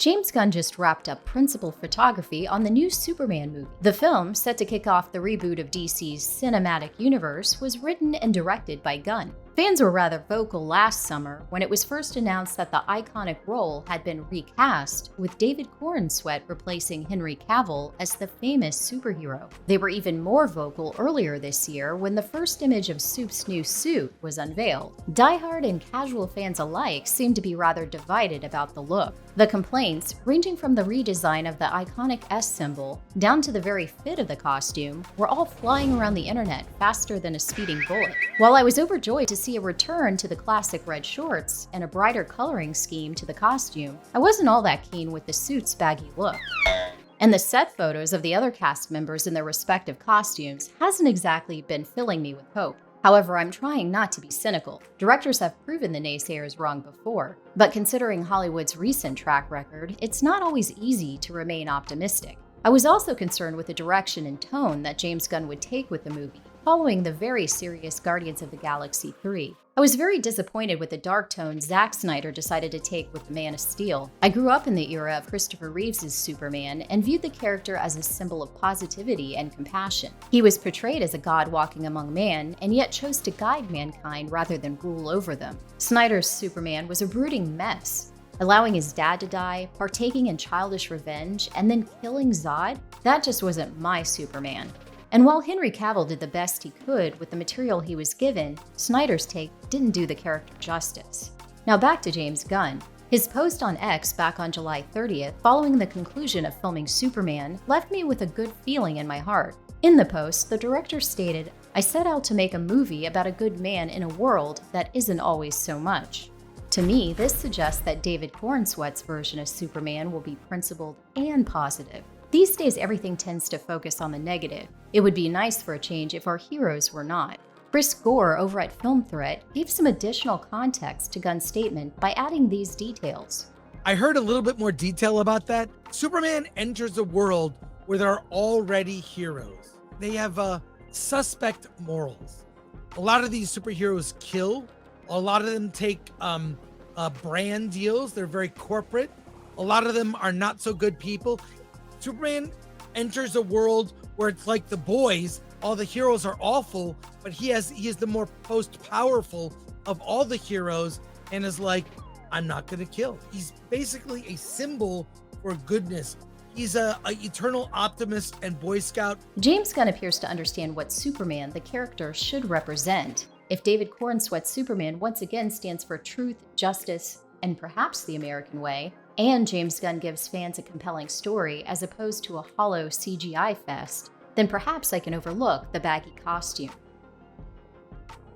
James Gunn just wrapped up principal photography on the new Superman movie. The film, set to kick off the reboot of DC's cinematic universe, was written and directed by Gunn. Fans were rather vocal last summer when it was first announced that the iconic role had been recast, with David Corenswet replacing Henry Cavill as the famous superhero. They were even more vocal earlier this year when the first image of Soup's new suit was unveiled. Die-hard and casual fans alike seemed to be rather divided about the look. The complaints, ranging from the redesign of the iconic S symbol down to the very fit of the costume, were all flying around the internet faster than a speeding bullet. While I was overjoyed to see a return to the classic red shorts and a brighter coloring scheme to the costume, I wasn't all that keen with the suit's baggy look. And the set photos of the other cast members in their respective costumes hasn't exactly been filling me with hope. However, I'm trying not to be cynical. Directors have proven the naysayers wrong before, but considering Hollywood's recent track record, it's not always easy to remain optimistic. I was also concerned with the direction and tone that James Gunn would take with the movie, following the very serious Guardians of the Galaxy 3. I was very disappointed with the dark tone Zack Snyder decided to take with The Man of Steel. I grew up in the era of Christopher Reeves' Superman and viewed the character as a symbol of positivity and compassion. He was portrayed as a god walking among man and yet chose to guide mankind rather than rule over them. Snyder's Superman was a brooding mess. Allowing his dad to die, partaking in childish revenge, and then killing Zod? That just wasn't my Superman. And while Henry Cavill did the best he could with the material he was given, Snyder's take didn't do the character justice. Now back to James Gunn. His post on X back on July 30th, following the conclusion of filming Superman, left me with a good feeling in my heart. In the post, the director stated, "I set out to make a movie about a good man in a world that isn't always so much." To me, this suggests that David Corenswet's version of Superman will be principled and positive. These days, everything tends to focus on the negative. It would be nice for a change if our heroes were not. Chris Gore over at Film Threat gave some additional context to Gunn's statement by adding these details. I heard a little bit more detail about that. Superman enters a world where there are already heroes. They have suspect morals. A lot of these superheroes kill. A lot of them take brand deals. They're very corporate. A lot of them are not so good people. Superman enters a world where it's like The Boys. All the heroes are awful, but he is the more most powerful of all the heroes and is like, I'm not going to kill. He's basically a symbol for goodness. He's a eternal optimist and Boy Scout. James Gunn appears to understand what Superman, the character, should represent. If David Corenswet's Superman once again stands for truth, justice, and perhaps the American way, and James Gunn gives fans a compelling story as opposed to a hollow CGI fest, then perhaps I can overlook the baggy costume.